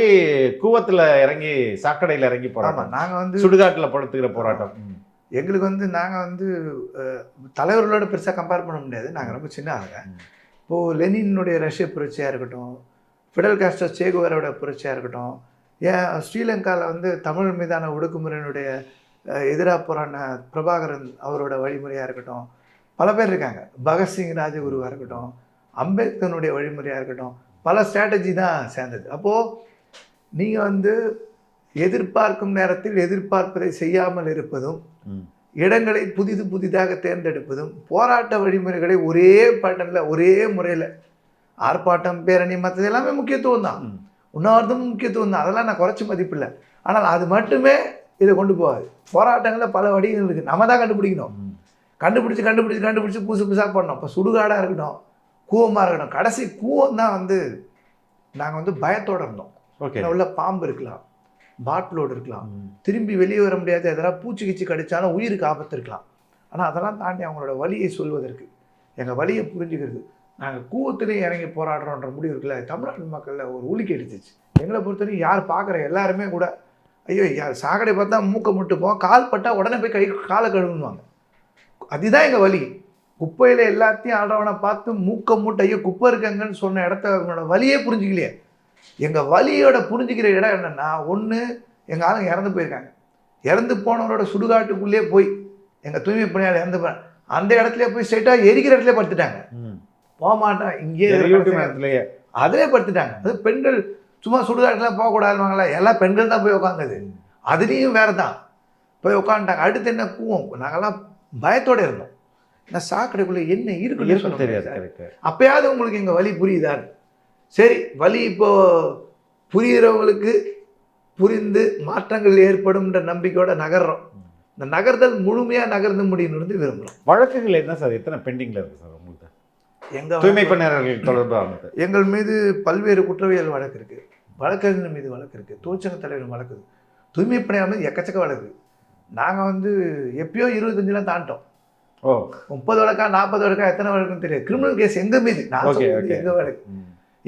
கூவத்தில் இறங்கி சாக்கடையில் இறங்கி போராட்டம், நாங்கள் வந்து சுடுகாட்டில் படுத்துக்கிற போராட்டம். எங்களுக்கு வந்து நாங்கள் வந்து தலைவர்களோட பெருசாக கம்பேர் பண்ண முடியாது, நாங்கள் ரொம்ப சின்ன ஆளுங்க. இப்போது லெனினுடைய ரஷ்ய புரட்சியாக இருக்கட்டும், ஃபிடல் காஸ்ட்ரோ சேகுவேரோட புரட்சியாக இருக்கட்டும், ஏன் ஸ்ரீலங்காவில் வந்து தமிழ் மீதான ஒடுக்குமுறையினுடைய எதிராக போராடின பிரபாகரன் அவரோட வழிமுறையாக இருக்கட்டும், பல பேர் இருக்காங்க. பகத்சிங் ராஜகுருவாக இருக்கட்டும், அம்பேத்கருடைய வழிமுறையாக இருக்கட்டும், பல ஸ்ட்ராட்டஜி தான் சேர்ந்தது. அப்போது நீங்கள் வந்து எதிர்பார்க்கும் நேரத்தில் எதிர்பார்ப்பதை செய்யாமல் இருப்பதும், இடங்களை புதிதாக தேர்ந்தெடுப்பதும், போராட்ட வழிமுறைகளை ஒரே பேட்டர்னில் ஒரே முறையில் ஆர்ப்பாட்டம், பேரணி, மற்றது எல்லாமே முக்கியத்துவம் தான், உண்ணாவிரதமும் முக்கியத்துவம் தான், அதெல்லாம் நான் குறைச்சி மதிப்பில்லை. ஆனால் அது மட்டுமே இதை கொண்டு போகாது. போராட்டங்களில் பல வடிவங்கள் இருக்குது, நம்ம தான் கண்டுபிடிக்கணும். கண்டுபிடிச்சி புதுசாக பண்ணோம். இப்போ சுடுகாடாக இருக்கட்டும், கூவமாக இருக்கட்டும், கடைசி கூவம் தான் வந்து நாங்கள் வந்து பயத்தோடு இருந்தோம். ஓகே, உள்ள பாம்பு இருக்கலாம், பாட்டிலோடு இருக்கலாம், திரும்பி வெளியே வர முடியாது, எதனால் பூச்சி கடிச்சாலும் உயிருக்கு ஆபத்து இருக்கலாம். ஆனால் அதெல்லாம் தாண்டி அவங்களோட வலியை சொல்வதற்கு, எங்கள் வலியை புரிஞ்சுக்கிறது, நாங்கள் கூவத்திலேயே இறங்கி போராடுறோன்ற முடிவு இருக்குல்ல, தமிழ்நாட்டு மக்களில் ஒரு உலுக்கி அடிச்சிச்சு. எங்களை பொறுத்தவரைக்கும் யார் பார்க்குற எல்லாருமே கூட, ஐயோ யார் சாக்கடை பார்த்தா மூக்கை முட்டுப்போம், கால் பட்டால் உடனே போய் காலை கழுவுனுவாங்க. அதுதான் எங்கள் வலி. குப்பையில் எல்லாத்தையும் ஆடுறவனை பார்த்து மூக்க மூட்டை ஐயோ குப்பை இருக்காங்கன்னு சொன்ன இடத்த வலியே புரிஞ்சுக்கலையே. எங்கள் வலியோட புரிஞ்சுக்கிற இடம் என்னென்னா, ஒன்று எங்கள் ஆளுங்க இறந்து போயிருக்காங்க, இறந்து போனவரோட சுடுகாட்டுக்குள்ளேயே போய் எங்கள் தூய்மை பணியாளர் இறந்து போகிறாங்க, அந்த இடத்துல போய் ஸ்ட்ரைட்டாக எரிக்கிற இடத்துல படுத்துட்டாங்க. போக மாட்டேன் இங்கேயே அதிலே படுத்துட்டாங்க. அது பெண்கள் சும்மா சுடுகாட்டுலாம் போகக்கூடாதுவாங்களா, எல்லாம் பெண்கள் தான் போய் உட்காந்துது, அதுலேயும் வேறு தான் போய் உட்காந்துட்டாங்க. அடுத்து என்ன கூவம், நாங்கள்லாம் பயத்தோடு இருந்தோம். ஏன்னா சாக்கடைக்குள்ளே என்ன இருக்குன்னு சொல்ல தெரியாது. அப்பயாவது உங்களுக்கு எங்கள் வலி புரியுதான்னு. சரி, வலி இப்போது புரிகிறவங்களுக்கு புரிந்து மாற்றங்கள் ஏற்படும்ன்ற நம்பிக்கையோட நகர்றோம். இந்த நகர்தல் முழுமையாக நகர்ந்து முடியணும்னு விரும்புகிறோம். வழக்குகள் என்ன சார், எத்தனை பெண்டிங்கில் இருக்குது சார் உங்களுக்கு? எங்கள் தூய்மை பணியாளர்கள் தொடர்பாக எங்கள் மீது பல்வேறு குற்றவியல் வழக்கு இருக்குது, வழக்கறிஞர் மீது வழக்கு இருக்குது, தொழிற்சங்க தலைவர் வழக்கு, தூய்மை பணியாளர் மீது எக்கச்சக்க வழக்கு. நாங்கள் வந்து எப்பயோ 25 தாண்டோம். ஓ 30 வழக்கா 40 வழக்கா எத்தனை வழக்குன்னு தெரியாது. கிரிமினல் கேஸ் எங்க மீது நான் ஓகே சொல்றது ஓகே எங்க வழக்கு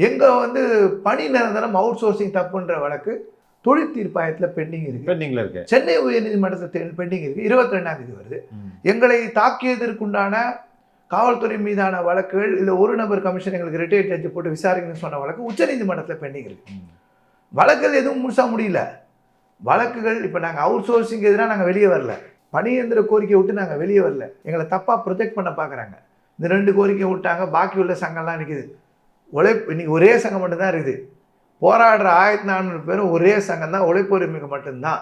எங்க வந்து பணி நிரந்தரம் அவுட் சோர்சிங் தப்புன்ற வழக்கு தொழில் தீர்ப்பாயத்தில் பெண்டிங் இருக்கு. பெண்டிங்ல இருக்கு. சென்னை உயர்நீதிமன்றத்தில் பெண்டிங் இருக்கு. 22ஆம் தேதி வருது. எங்களை தாக்கியதற்குண்டான காவல்துறை மீதான வழக்குகள் இல்லை ஒரு நபர் கமிஷன் எங்களுக்கு ரிட்டையர்ட் ஜட்ஜ் போட்டு விசாரிக்கணும்னு சொன்ன வழக்கு உச்சநீதிமன்றத்தில் பெண்டிங் இருக்கு. வழக்குகள் எதுவும் முழுசா முடியல. வழக்குகள் இப்போ நாங்கள் அவுட் சோர்சிங் எதிராக நாங்கள் வெளியே வரல. பணியந்திர கோரிக்கை விட்டு நாங்கள் வெளியே வரல. எங்களை தப்பாக ப்ரொஜெக்ட் பண்ண பார்க்குறாங்க. இந்த 2 கோரிக்கை விட்டாங்க, பாக்கி உள்ள சங்கம்லாம் நிற்கிது. இன்னைக்கு ஒரே சங்கம் மட்டும்தான் இருக்குது. போராடுற 1400 பேரும் ஒரே சங்கம் தான், உழைப்பு உரிமைக்கு மட்டும்தான்.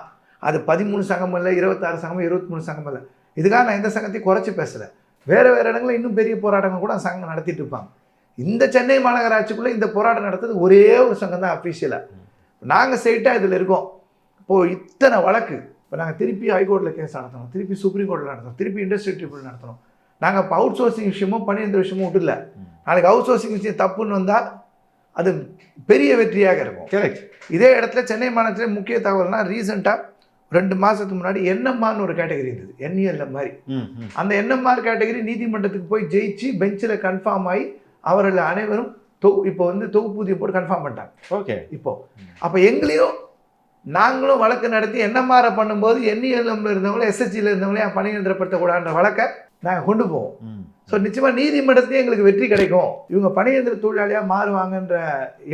அது 13 சங்கம் இல்லை, 26 சங்கம், 23 சங்கம் இல்லை. இதுக்காக நான் எந்த சங்கத்தையும் குறைச்சி பேசலை. வேறு இடங்களில் இன்னும் பெரிய போராட்டங்கள் கூட சங்கம் நடத்திட்டு இருப்பாங்க. இந்த சென்னை மாநகராட்சிக்குள்ளே இந்த போராட்டம் நடத்துறது ஒரே ஒரு சங்கம் தான் அஃபீஷியலாக. நாங்கள் ஸ்ட்ரெயிட்டாக இதில் இருக்கோம். இப்போது இத்தனை வழக்கு இப்போ நாங்கள் திருப்பி ஹைகோர்ட்டில் கேஸ் நடத்தணும், திருப்பி சுப்ரீம் கோர்ட்டில் நடத்தணும், திருப்பி இண்டஸ்ட்ரியல் ட்ரிபியூனல் நடத்தணும். நாங்கள் இப்போ அவுட் சோர்சிங் விஷயமும் பணியந்திர விஷயமும் விட்டுல. நாளைக்கு அவுட் சோர்சிங் விஷயம் தப்புன்னு வந்தால் அது பெரிய வெற்றியாக இருக்கும். கரெக்ட். இதே இடத்துல சென்னை மாநகரத்தில் முக்கிய தகவல்னால் ரீசெண்டாக 2 மாதத்துக்கு முன்னாடி என்எம்ஆர்னு ஒரு கேட்டகரி இருந்தது, என்இஎல் மாதிரி. அந்த என்எம்ஆர் கேட்டகரி நீதிமன்றத்துக்கு போய் ஜெயிச்சு பெஞ்சில் கன்ஃபார்ம் ஆகி அவர்கள் அனைவரும் இப்போ வந்து தொகுப்பூதியம் போட்டு கன்ஃபார்ம் பண்ணிட்டாங்க. ஓகே. இப்போ அப்போ எங்களையும் நாங்களும் வழக்கு நடத்தி என்எம்ஆர் பண்ணும்போது என்இஎல்எம்ல இருந்தவங்களே எஸ்எஸ்சியில் இருந்தவங்களே பணியந்திரப்படுத்தக்கூடாதுன்ற வழக்கை நாங்கள் கொண்டு போவோம். ஸோ நிச்சயமாக நீதிமன்றத்திலே எங்களுக்கு வெற்றி கிடைக்கும், இவங்க பணியந்திர தொழிலாளியாக மாறுவாங்கன்ற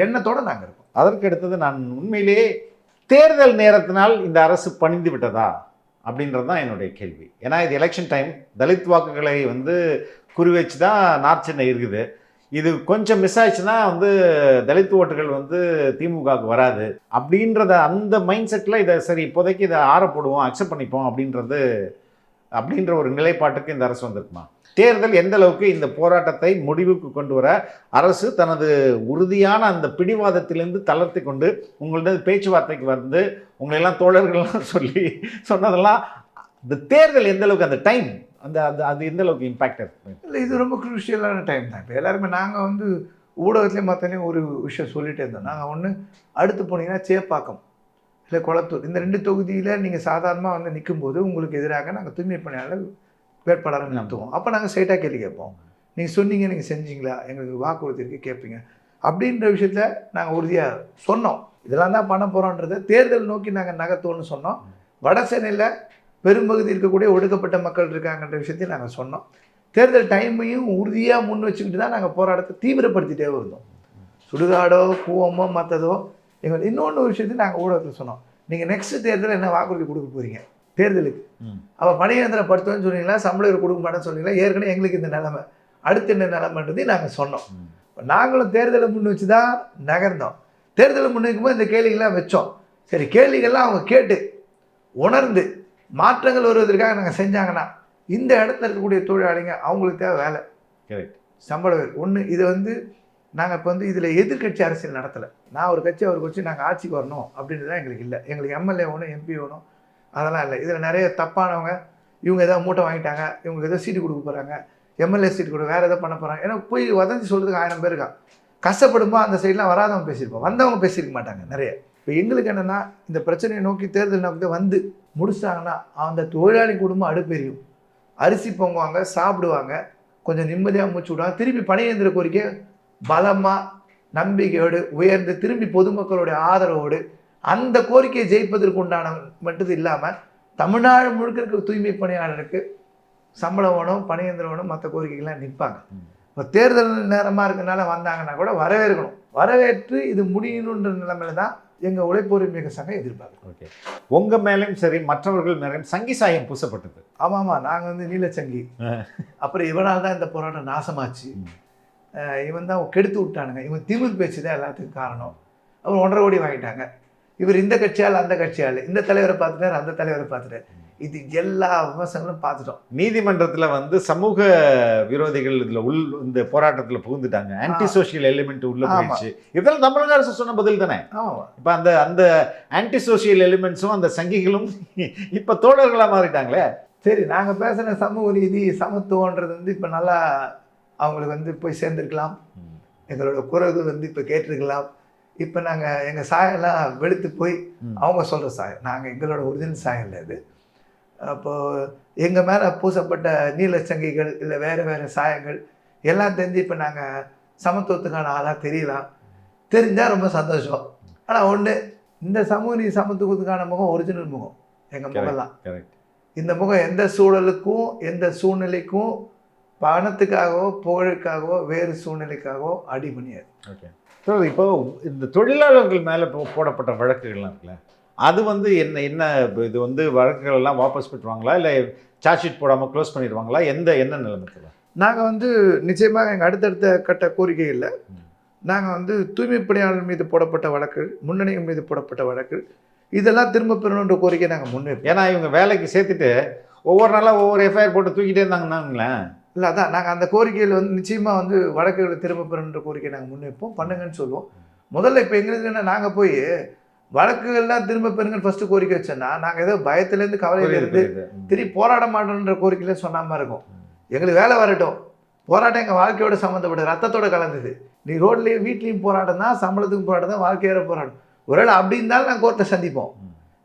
எண்ணத்தோடு நாங்கள் இருக்கோம். அதற்கு அடுத்தது நான் உண்மையிலேயே தேர்தல் நேரத்தினால் இந்த அரசு பணிந்து விட்டதா அப்படின்றது தான் என்னுடைய கேள்வி. ஏன்னா இது எலெக்ஷன் டைம், தலித் வாக்குகளை வந்து குறி வச்சு தான் நார்த் சென்னை இருக்குது. இது கொஞ்சம் மிஸ் ஆயிடுச்சுன்னா வந்து தலித் ஓட்டுகள் வந்து திமுகவுக்கு வராது அப்படின்றத அந்த மைண்ட் செட்டில் இதை சரி இப்போதைக்கு இதை போடுவோம், அக்செப்ட் பண்ணிப்போம் அப்படின்ற ஒரு நிலைப்பாட்டுக்கு இந்த அரசு வந்திருக்குமா? தேர்தல் எந்த அளவுக்கு இந்த போராட்டத்தை முடிவுக்கு கொண்டு வர அரசு தனது உறுதியான அந்த பிடிவாதத்திலிருந்து தளர்த்தி கொண்டு உங்களது பேச்சுவார்த்தைக்கு வந்து உங்களெல்லாம் தோழர்கள்லாம் சொன்னதெல்லாம் இந்த தேர்தல் எந்த அளவுக்கு அந்த டைம் அந்த அது எந்த அளவுக்கு இம்பாக்ட் இருக்கு? இல்லை, இது ரொம்ப குரூஷியலான டைம் தான். இப்போ எல்லாருமே நாங்கள் வந்து ஊடகத்துலேயும் மற்றலையும் ஒரு விஷயம் சொல்லிகிட்டே இருந்தோம். நாங்கள் ஒன்று அடுத்து போனீங்கன்னா சேப்பாக்கம் இல்லை கொளத்தூர், இந்த 2 தொகுதியில் நீங்கள் சாதாரணமாக வந்து நிற்கும்போது உங்களுக்கு எதிராக நாங்கள் தூய்மை பணியாளர் வேட்பாளரை நடத்துவோம். அப்போ நாங்கள் ஸ்ட்ரைட்டாக கேள்வி கேட்போம். நீங்கள் சொன்னீங்க, நீங்கள் செஞ்சீங்களா, எங்களுக்கு வாக்குறுதிக்கு கேட்பீங்க அப்படின்ற விஷயத்தில் நாங்கள் உறுதியாக சொன்னோம். இதெல்லாம் தான் பண்ண போகிறோன்றதை தேர்தல் நோக்கி நாங்கள் நகர்த்தோன்னு சொன்னோம். வட சென்னையில் பெரும்பகுதி இருக்கக்கூடிய ஒடுக்கப்பட்ட மக்கள் இருக்காங்கன்ற விஷயத்தையும் நாங்கள் சொன்னோம். தேர்தல் டைமையும் உறுதியாக முன் வச்சுக்கிட்டு தான் நாங்கள் போராட்டத்தை தீவிரப்படுத்திகிட்டே இருந்தோம். சுடுகாடோ கூவமோ மற்றதோ எங்கள் இன்னொன்று விஷயத்தையும் நாங்கள் ஊடகத்தில் சொன்னோம். நீங்கள் நெக்ஸ்ட் தேர்தலில் என்ன வாக்குறுதி கொடுக்க போகிறீங்க தேர்தலுக்கு? அப்போ பணியந்திரப்படுத்துவேன்னு சொன்னீங்களா, சம்பளம் கொடுக்க மாட்டேன்னு சொன்னீங்களா, ஏற்கனவே எங்களுக்கு இந்த நிலைமை, அடுத்து என்ன நிலைமைன்றதையும் நாங்கள் சொன்னோம். நாங்களும் தேர்தலை முன் வச்சு தான் நகர்ந்தோம். தேர்தலை முன் வைக்கும்போது இந்த கேள்விகள்லாம் வச்சோம். சரி, கேள்விகள்லாம் அவங்க கேட்டு உணர்ந்து மாற்றங்கள் வருவதற்காக நாங்கள் செஞ்சாங்கன்னா இந்த இடத்துல இருக்கக்கூடிய தொழிலாளிங்க அவங்களுக்கு தேவை வேலை, சம்பளம் ஒன்று. இதை வந்து நாங்கள் இப்போ வந்து இதில் எதிர்கட்சி அரசியல் நடத்தலை. நான் ஒரு கட்சி அவர் கட்சி நாங்கள் ஆட்சிக்கு வரணும் அப்படின்றதுலாம் எங்களுக்கு இல்லை. எங்களுக்கு எம்எல்ஏ வேணும், எம்பி வேணும், அதெல்லாம் இல்லை. இதில் நிறைய தப்பானவங்க இவங்க எதாவது மூட்டை வாங்கிட்டாங்க, இவங்களுக்கு எதோ சீட்டு கொடுக்க போகிறாங்க, எம்எல்ஏ சீட்டு கொடுக்க வேறு எதாவது பண்ண போகிறாங்க, ஏன்னா போய் வதந்தி சொல்கிறதுக்கு 1000 பேர் இருக்கா. கஷ்டப்படும்போது அந்த சைட்லாம் வராதவங்க பேசியிருப்போம், வந்தவங்க பேசியிருக்க மாட்டாங்க நிறைய. இப்போ எங்களுக்கு என்னென்னா இந்த பிரச்சனையை நோக்கி தேர்தல் நோக்கி வந்து முடிச்சிட்டாங்கன்னா அந்த தொழிலாளி குடும்பம் அடுப்பெரியும், அரிசி பொங்குவாங்க, சாப்பிடுவாங்க, கொஞ்சம் நிம்மதியாக மூச்சு விடுவாங்க, திருப்பி பணியந்திர கோரிக்கை பலமாக நம்பிக்கையோடு உயர்ந்து திரும்பி பொதுமக்களுடைய ஆதரவோடு அந்த கோரிக்கையை ஜெயிப்பதற்கு உண்டான மட்டும் இல்லாமல் தமிழ்நாடு முழுக்க இருக்க தூய்மை பணியாளருக்கு சம்பளம் வேணும், பணியந்திரம் வேணும், மற்ற கோரிக்கைகள்லாம் நிற்பாங்க. இப்போ தேர்தல் நேரமாக இருக்கனால வந்தாங்கன்னா கூட வரவேற்கணும். வரவேற்று இது முடியணுன்ற நிலைமையில தான் எங்கள் உழைப்புரிமை சங்கம் எதிர்பார்க்கும். ஓகே, உங்கள் மேலேயும் சரி மற்றவர்கள் மேலேயும் சங்கி சாயம் பூசப்பட்டது. ஆமாம், நாங்கள் வந்து நீலச்சங்கி. அப்புறம் இவனால் தான் இந்த போராட்டம் நாசமாச்சு, இவன் தான் கெடுத்து விட்டானுங்க, இவன் திமிர் பேச்சு தான் எல்லாத்துக்கும் காரணம், அவர் 1.5 கோடி வாங்கிட்டாங்க, இவர் இந்த கட்சியால் அந்த கட்சியால், இந்த தலைவரை பார்த்துட்டார் அந்த தலைவரை பார்த்துட்டார், இது எல்லா விமர்சனங்களும் பார்த்துட்டோம். நீதிமன்றத்தில் வந்து சமூக விரோதிகள் இதில் இந்த போராட்டத்தில் புகுந்துட்டாங்க, ஆன்டி சோஷியல் எலிமெண்ட் உள்ள போயிடுச்சு. இதெல்லாம் தமிழக அரசு சொன்ன பதில் தானே. இப்போ அந்த ஆன்டி சோஷியல் எலிமெண்ட்ஸும் அந்த சங்கிகளும் இப்போ தோழர்களாக மாறிட்டாங்களே. சரி, நாங்கள் பேசுகிற சமூக நீதி சமத்துவன்றது வந்து இப்போ நல்லா அவங்களுக்கு வந்து போய் சேர்ந்துருக்கலாம், எங்களோட குரல்கள் வந்து இப்போ கேட்டிருக்கலாம். இப்போ நாங்கள் எங்கள் சாயெல்லாம் வெளுத்து போய் அவங்க சொல்கிற சாயம், நாங்கள் எங்களோட ஒரிஜினல் சாயம் இல்லை இது. அப்போது எங்கள் மேலே பூசப்பட்ட நீலச்சங்கிகள் இல்லை வேறு சாயங்கள் எல்லாம் தெரிஞ்சு இப்போ நாங்கள் சமத்துவத்துக்கான ஆளாக தெரியலாம். தெரிஞ்சால் ரொம்ப சந்தோஷம். ஆனால் ஒன்று, இந்த சமூக நீதி சமத்துவத்துக்கான முகம் ஒரிஜினல் முகம் எங்கள் முகம்லாம். இந்த முகம் எந்த சூழலுக்கும் எந்த சூழ்நிலைக்கும் பணத்துக்காகவோ புகழுக்காகவோ வேறு சூழ்நிலைக்காகவோ அடிபணியாது. ஓகே. ஸோ இப்போ இந்த தொழிலாளர்கள் மேலே போடப்பட்ட வழக்குகள்லாம் இருக்குல்ல, அது வந்து என்ன இது வந்து வழக்குகள் எல்லாம் வாபஸ் பெற்றுவாங்களா இல்லை சார்ஜ் ஷீட் போடாமல் க்ளோஸ் பண்ணிடுவாங்களா? என்ன நிலைமையில் நாங்கள் வந்து நிச்சயமாக எங்கள் அடுத்தடுத்த கட்ட கோரிக்கையில் நாங்கள் வந்து தூய்மை பணியாளர் மீது போடப்பட்ட வழக்குகள், முன்னணிகள் மீது போடப்பட்ட வழக்குகள் இதெல்லாம் திரும்ப பெறணுன்ற கோரிக்கை நாங்கள் முன்வைப்போம். ஏன்னா இவங்க வேலைக்கு சேர்த்துட்டு ஒவ்வொரு நாளாக ஒவ்வொரு எஃப்ஐஆர் போட்டு தூக்கிட்டே இருந்தாங்கன்னாங்களேன். இல்லை, அதான் நாங்கள் அந்த கோரிக்கையில் வந்து நிச்சயமாக வந்து வழக்குகளை திரும்ப பெறணுன்ற கோரிக்கை நாங்கள் முன்வைப்போம், பண்ணுங்கன்னு சொல்லுவோம். முதல்ல இப்போ எங்களுக்கு என்ன, நாங்கள் போய் வழக்குகள்லாம் திரும்ப பெறுங்கன்னு ஃபஸ்ட்டு கோரிக்கை வச்சோன்னா நாங்கள் ஏதோ பயத்துலேருந்து கவலையிலேருந்து திரும்பி போராட மாட்டோன்ற கோரிக்கையில் சொன்ன மாதிரி இருக்கும். எங்களுக்கு வேலை வரட்டும், போராட்டம் எங்கள் வாழ்க்கையோட சம்மந்தப்பட்ட ரத்தத்தோடு கலந்தது. நீ ரோட்லேயும் வீட்லேயும் போராட்டம் தான், சம்பளத்துக்கும் போராட்டம் தான், வாழ்க்கையோட போராட்டம். ஒருவேளை அப்படி இருந்தாலும் நாங்கள் கோர்ட்டை சந்திப்போம்.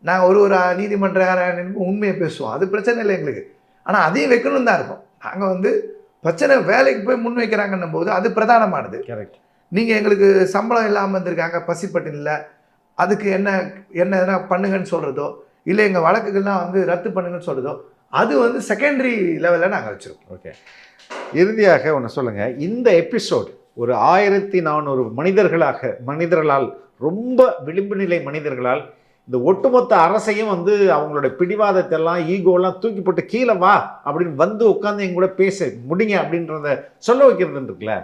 நாங்கள் ஒரு நீதிமன்ற உண்மையை பேசுவோம், அது பிரச்சனை இல்லை எங்களுக்கு. ஆனால் அதையும் வைக்கணும் தான் இருக்கும். நாங்கள் வந்து பிரச்சனை வேலைக்கு போய் முன் வைக்கிறாங்கன்னும் போது அது பிரதானமானது. கரெக்ட். நீங்கள் எங்களுக்கு சம்பளம் இல்லாமல் இருந்திருக்காங்க, பசிப்பட்டு இல்லை, அதுக்கு என்ன எதனா பண்ணுங்கன்னு சொல்கிறதோ, இல்லை எங்கள் வழக்குகள்லாம் வந்து ரத்து பண்ணுங்கன்னு சொல்கிறதோ, அது வந்து செகண்டரி லெவலில் நாங்கள் வச்சுருக்கோம். ஓகே. இறுதியாக ஒன்று சொல்லுங்கள், இந்த எபிசோட் ஒரு 1400 மனிதர்களால் ரொம்ப விளிம்பு நிலை மனிதர்களால் இந்த ஒட்டுமொத்த அரசையும் வந்து அவங்களுடைய பிடிவாதத்தெல்லாம் ஈகோலாம் தூக்கி போட்டு கீழே வா அப்படின்னு வந்து உட்காந்து எங்க கூட பேச முடிங்க அப்படின்றத சொல்ல வைக்கிறது இருக்குல்ல,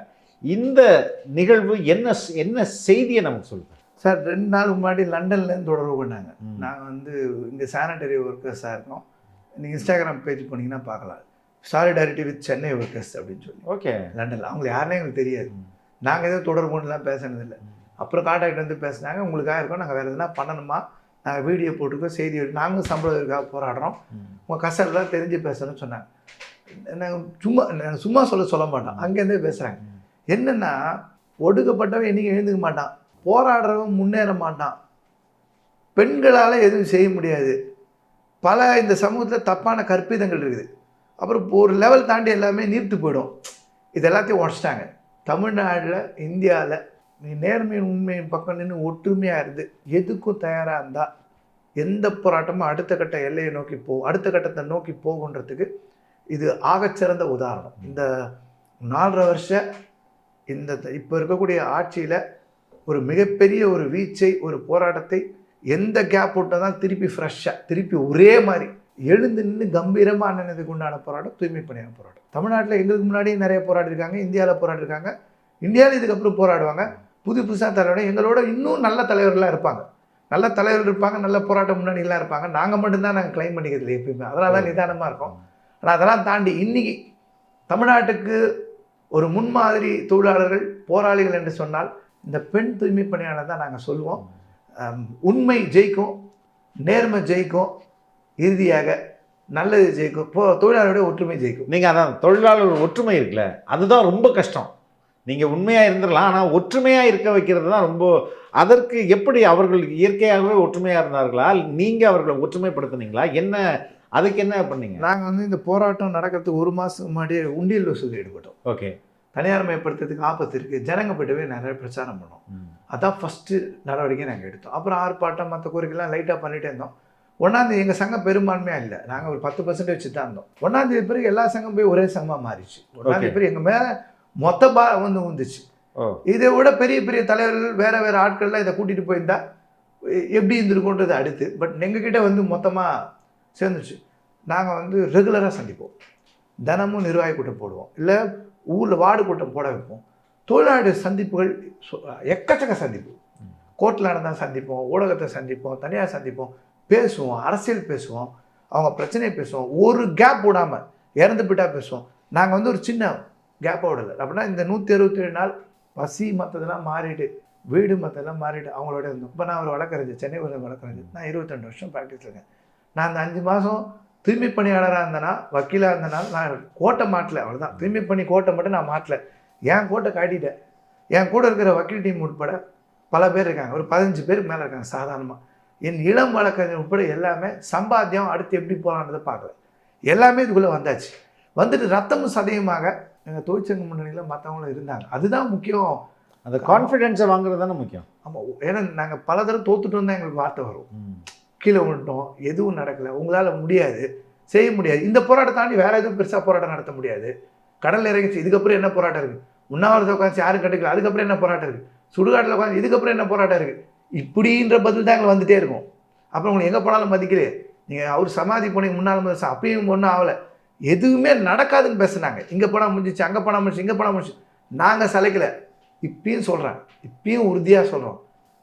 இந்த நிகழ்வு என்ன செய்தியை நமக்கு சொல்லுங்க சார். 2 நாள் முன்னாடி லண்டன்லேருந்து தொடர்பு பண்ணாங்க. நாங்கள் வந்து இங்கே சானிட்டரி ஒர்க்கர்ஸாக இருக்கோம். நீங்கள் இன்ஸ்டாகிராம் பேஜ் போனீங்கன்னா பார்க்கலாம், சாலிடாரிட்டி வித் சென்னை ஒர்க்கர்ஸ் அப்படின்னு சொல்லி. ஓகே. லண்டனில் அவங்க யாருன்னே எங்களுக்கு தெரியாது. நாங்கள் எதுவும் தொடர்பு கொண்டுலாம் பேசினதில்லை. அப்புறம் கான்டாக்ட் வந்து பேசினாங்க, உங்களுக்காக இருக்கோம், நாங்கள் வேறு எதுனா பண்ணணுமா, நாங்கள் வீடியோ போட்டுக்கோ, செய்தி நாங்களும் சம்பளத்துக்காக போராடுறோம், உங்கள் கஷ்டம்லாம் தெரிஞ்சு பேசணும்னு சொன்னாங்க. நாங்கள் சும்மா சொல்ல மாட்டோம், அங்கேருந்தே பேசுகிறாங்க. என்னென்னா, ஒடுக்கப்பட்டவன் என்றைக்கும் எழுந்துக்க மாட்டான், போராடுறவன் முன்னேற மாட்டான், பெண்களால் எதுவும் செய்ய முடியாது, பல இந்த சமூகத்தில் தப்பான கற்பிதங்கள் இருக்குது, அப்புறம் ஒரு லெவல் தாண்டி எல்லாமே நீர்த்து போயிடும். இது எல்லாத்தையும் உடச்சிட்டாங்க. தமிழ்நாட்டில், இந்தியாவில் நீ நேர்மையின் உண்மையின் பக்கம் நின்று ஒற்றுமையாக இருந்து எதுக்கும் தயாராக இருந்தால் எந்த போராட்டமும் அடுத்த கட்ட எல்லையை நோக்கி அடுத்த கட்டத்தை நோக்கி போகுன்றதுக்கு இது ஆகச்சிறந்த உதாரணம். இந்த 4.5 வருஷம் இந்த இப்போ இருக்கக்கூடிய ஆட்சியில் ஒரு மிகப்பெரிய ஒரு வீச்சை, ஒரு போராட்டத்தை எந்த கேப் விட்டால் தான் திருப்பி ஃப்ரெஷ்ஷாக திருப்பி ஒரே மாதிரி எழுந்து நின்று கம்பீரமாக அண்ணனதுக்கு உண்டான போராட்டம் தூய்மை பணியான போராட்டம். தமிழ்நாட்டில் எங்களுக்கு முன்னாடியே நிறைய போராடிருக்காங்க, இந்தியாவில் போராடிருக்காங்க, இந்தியாவில் இதுக்கப்புறம் போராடுவாங்க. புதுசாக தலைவர்கள் எங்களோட இன்னும் நல்ல தலைவர்களாக இருப்பாங்க, நல்ல தலைவர்கள் இருப்பாங்க, நல்ல போராட்டம் முன்னாடிலாம் இருப்பாங்க. நாங்கள் மட்டும்தான் நாங்கள் கிளைம் பண்ணிக்கிறது எப்பயுமே, அதனால தான் நிதானமாக இருக்கோம். ஆனால் அதெல்லாம் தாண்டி இன்றைக்கி தமிழ்நாட்டுக்கு ஒரு முன்மாதிரி தொழிலாளர்கள் போராளிகள் என்று சொன்னால் இந்த பெண் தூய்மை பணியாளர் தான் நாங்கள் சொல்லுவோம். உண்மை ஜெயிக்கும், நேர்மை ஜெயிக்கும், இறுதியாக நல்லது ஜெயிக்கும், தொழிலாளருடைய ஒற்றுமை ஜெயிக்கும். நீங்கள் அதான் தொழிலாளர் ஒற்றுமை இருக்குல்ல, அதுதான் ரொம்ப கஷ்டம். நீங்கள் உண்மையாக இருந்துடலாம், ஆனால் ஒற்றுமையாக இருக்க வைக்கிறது தான் ரொம்ப. அதற்கு எப்படி அவர்கள் இயற்கையாகவே ஒற்றுமையாக இருந்தார்களா, நீங்கள் அவர்களை ஒற்றுமைப்படுத்தினீங்களா, அதுக்கு என்ன பண்ணீங்க? நாங்கள் வந்து இந்த போராட்டம் நடக்கிறதுக்கு 1 மாதத்துக்கு முன்னாடியே உண்டியல் வசூலில் ஈடுபட்டோம். ஓகே. தனியார் மயப்படுத்துறதுக்கு ஆபத்து இருக்குது, ஜனங்க போய்ட்டுவே நிறைய பிரச்சாரம் பண்ணோம். அதான் ஃபஸ்ட்டு நடவடிக்கை நாங்கள் எடுத்தோம். அப்புறம் ஆர்ப்பாட்டம் மற்ற கோரிக்கைலாம் லைட்டாக பண்ணிகிட்டே இருந்தோம். 1ஆம் தேதி எங்கள் சங்கம் பெரும்பான்மையாக இல்லை, நாங்கள் ஒரு 10% வச்சு தான் இருந்தோம். 1ஆம் தேதி பிறகு எல்லா சங்கம் போய் ஒரே சங்கமாக மாறிச்சு. 1ஆம் தேதி பிறகு எங்கள் மேலே மொத்த பாரம் வந்து வந்துச்சு. இதை விட பெரிய பெரிய தலைவர்கள் வேறு ஆட்கள்லாம் இதை கூட்டிகிட்டு போயிருந்தா எப்படி இருந்திருக்குன்றது அடுத்து. பட் எங்ககிட்ட வந்து மொத்தமாக சேர்ந்துச்சு. நாங்கள் வந்து ரெகுலராக சந்திப்போம், தினமும் நிர்வாகி கூட்டம் போடுவோம், இல்லை ஊரில் வார்டு கூட்டம் போட வைப்போம். தொழிலாளர் சந்திப்புகள் எக்கச்சக்க சந்திப்பு, கோர்ட்டில் நடந்தால் சந்திப்போம், ஊடகத்தை சந்திப்போம், தனியார் சந்திப்போம், பேசுவோம், அரசியல் பேசுவோம், அவங்க பிரச்சனையை பேசுவோம், ஒரு கேப் விடாமல் இறந்து போயிட்டா பேசுவோம். நாங்கள் வந்து ஒரு சின்ன கேப்பாக விடலை. அப்படின்னா இந்த 167 நாள் பசி மற்றதெல்லாம் மாறிட்டு, வீடு மற்றதெல்லாம் மாறிட்டு அவங்களோட இருந்தோம். இப்போ நான் ஒரு வழக்கறிஞர், சென்னை வழக்கறிஞர், நான் 22 வருஷம் ப்ராக்டிஸில் இருக்கேன். நான் அந்த 5 மாதம் தூய்மை பணியாளராக இருந்தேன்னா, வக்கீலாக இருந்தனால நான் கோட்டை மாட்டலை, அவ்வளோதான். தூய்மை பணி கோட்டை மட்டும் நான் மாட்டலை, என் கோட்டை காட்டிட்டேன். என் கூட இருக்கிற வக்கீல் டீம் உட்பட பல பேர் இருக்காங்க, ஒரு 15 பேருக்கு மேலே இருக்காங்க சாதாரணமாக. என் இளம் வழக்கறிஞர் உட்பட எல்லாமே சம்பாத்தியம் அடுத்து எப்படி போகலான்றதை பார்க்கல. எல்லாமே இதுக்குள்ளே வந்தாச்சு. வந்துட்டு ரத்தமும் சதையுமாக எங்கள் தொழிற்சங்க முன்னணியில் மற்றவங்களும் இருந்தாங்க. அதுதான் முக்கியம். அந்த கான்ஃபிடென்ஸை வாங்குறது தானே முக்கியம். ஆமாம், ஏன்னா நாங்கள் பல தடவை தோத்துட்டோம் தான் எங்களுக்கு வார்த்தை வரும். கீழே விழுட்டோம், எதுவும் நடக்கலை, உங்களால் முடியாது, செய்ய முடியாது. இந்த போராட்டம் தாண்டி வேறு எதுவும் பெருசாக போராட்டம் நடத்த முடியாது. கடலில் இறங்கிச்சு, இதுக்கப்புறம் என்ன போராட்டம் இருக்குது? உண்ணாவிரதம் உட்காந்து யாரும் கட்டுக்கல, அதுக்கப்புறம் என்ன போராட்டம் இருக்குது? சுடுகாட்டில் உட்காந்து இதுக்கப்புறம் என்ன போராட்டம் இருக்குது? இப்படின்ற பதில் தான் எங்களுக்கு வந்துகிட்டே இருக்கும். அப்புறம் உங்களுக்கு எங்கே போனாலும் மதிக்கலையே, நீங்கள் அவர் சமாதி போனீங்க முன்னாள் முதல் அப்பயும் ஒன்றும் ஆகலை, எதுவுமே நடக்காதுன்னு பேசுனாங்க. இங்கே போனால் முடிஞ்சிச்சு, அங்கே போனால் முடிச்சு, இங்கே போனால் முடிச்சு. நாங்கள் சளைக்கலை. இப்பயும் சொல்கிறேன், இப்பயும் உறுதியாக சொல்கிறோம்,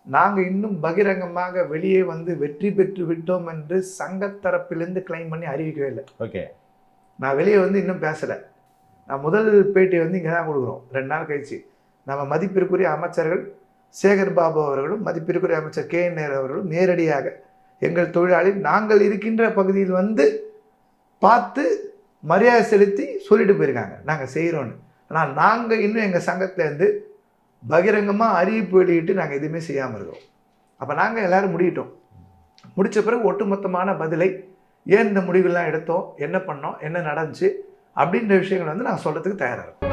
நாங்கள் இன்னும் பகிரங்கமாக வெளியே வந்து வெற்றி பெற்று விட்டோம் என்று சங்கத்தரப்பிலிருந்து கிளைம் பண்ணி அறிவிக்கவே இல்லை. ஓகே, நான் வெளியே வந்து இன்னும் பேசலை. நான் முதல் பேட்டி வந்து இங்கே தான் கொடுக்குறோம். 2 நாள் கழிச்சு நம்ம மதிப்பிற்குரிய அமைச்சர்கள் சேகர் பாபு அவர்களும் மதிப்பிற்குரிய அமைச்சர் KN நேரு அவர்களும் நேரடியாக எங்கள் தொழிலாளி நாங்கள் இருக்கின்ற பகுதியில் வந்து பார்த்து மரியாதை செலுத்தி சொல்லிட்டு போயிருக்காங்க நாங்கள் செய்கிறோன்னு. ஆனால் நாங்கள் இன்னும் எங்கள் சங்கத்திலேருந்து பகிரங்கமாக அறிவிப்பு வெளியிட்டு நாங்கள் எதுவுமே செய்யாமல் இருக்கோம். அப்போ நாங்கள் எல்லோரும் முடியிட்டோம். முடித்த பிறகு ஒட்டுமொத்தமான பதிலை ஏன் இந்த முடிவுலாம் எடுத்தோம், என்ன பண்ணோம், என்ன நடந்துச்சு அப்படின்ற விஷயங்கள் வந்து நான் சொல்கிறதுக்கு தயாராக இருக்கும்.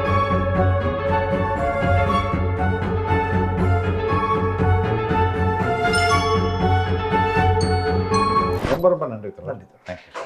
ரொம்ப ரொம்ப நன்றி. நன்றி. தேங்க்யூ.